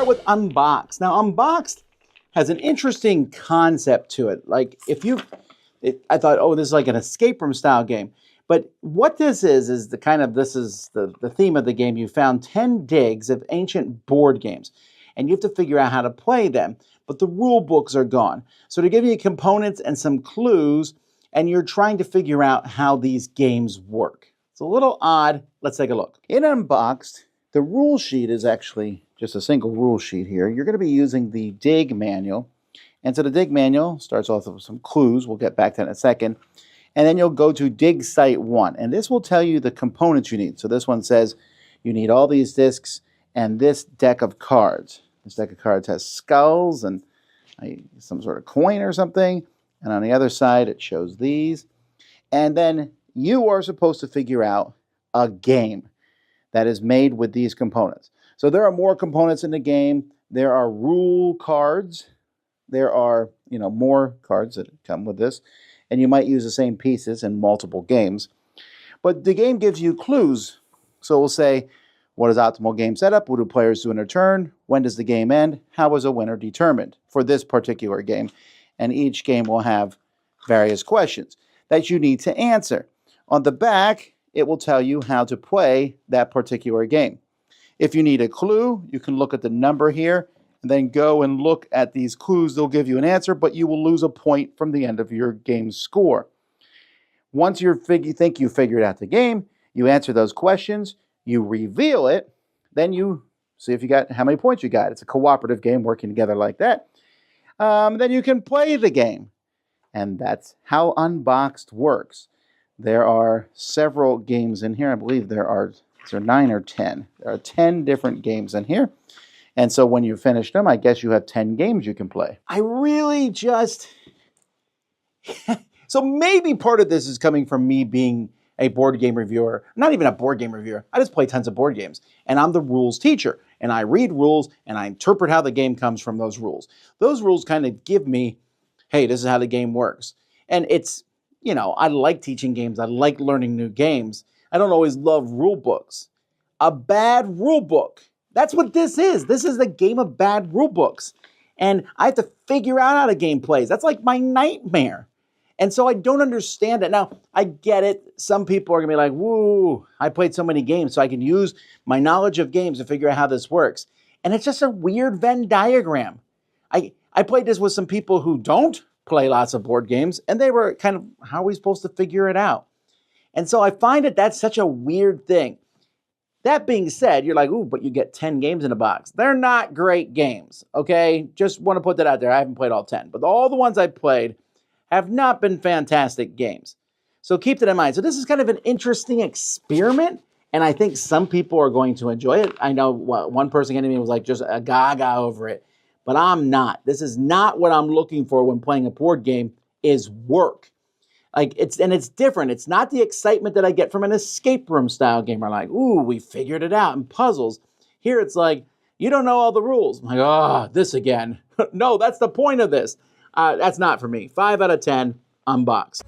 start with Unboxed. Now, Unboxed has an interesting concept to it. Like, I thought, oh, this is like an escape room style game. But what this is the theme of the game. You found 10 digs of ancient board games, and you have to figure out how to play them. But the rule books are gone. So to give you components and some clues, and you're trying to figure out how these games work. It's a little odd. Let's take a look. In Unboxed, the rule sheet is actually just a single rule sheet here. You're going to be using the dig manual. And so the dig manual starts off with some clues. We'll get back to that in a second. And then you'll go to dig site 1. And this will tell you the components you need. So this one says you need all these discs and this deck of cards. This deck of cards has skulls and some sort of coin or something. And on the other side, it shows these. And then you are supposed to figure out a game that is made with these components. So there are more components in the game. There are rule cards. There are, more cards that come with this. And you might use the same pieces in multiple games. But the game gives you clues. So we'll say, what is optimal game setup? What do players do in their turn? When does the game end? How is a winner determined for this particular game? And each game will have various questions that you need to answer. On the back, it will tell you how to play that particular game. If you need a clue, you can look at the number here and then go and look at these clues. They'll give you an answer, but you will lose a point from the end of your game's score. Once you think you figured out the game, you answer those questions, you reveal it, then you see if you got how many points you got. It's a cooperative game working together like that. Then you can play the game. And that's how Unboxed works. There are several games in here. I believe there are 9 or 10. There are 10 different games in here. And so when you finish them, I guess you have 10 games you can play. I really just... So maybe part of this is coming from me being a board game reviewer. I'm not even a board game reviewer. I just play tons of board games. And I'm the rules teacher. And I read rules and I interpret how the game comes from those rules. Those rules kind of give me, hey, this is how the game works. And it's, I like teaching games. I like learning new games. I don't always love rule books. A bad rule book. That's what this is. This is the game of bad rule books. And I have to figure out how the game plays. That's like my nightmare. And so I don't understand it. Now, I get it. Some people are going to be like, woo, I played so many games, so I can use my knowledge of games to figure out how this works. And it's just a weird Venn diagram. I played this with some people who don't play lots of board games, and they were kind of, how are we supposed to figure it out? And so I find that that's such a weird thing. That being said, you're like, ooh, but you get 10 games in a box. They're not great games, okay? Just want to put that out there. I haven't played all 10, but all the ones I played have not been fantastic games. So keep that in mind. So this is kind of an interesting experiment, and I think some people are going to enjoy it. I know one person came to me and was like just a gaga over it, but I'm not. This is not what I'm looking for when playing a board game, is work. It's different. It's not the excitement that I get from an escape room style game where I'm like, ooh, we figured it out, and puzzles. Here it's like, you don't know all the rules. I'm like, oh, this again. No, that's the point of this. That's not for me. 5 out of 10, Unboxed.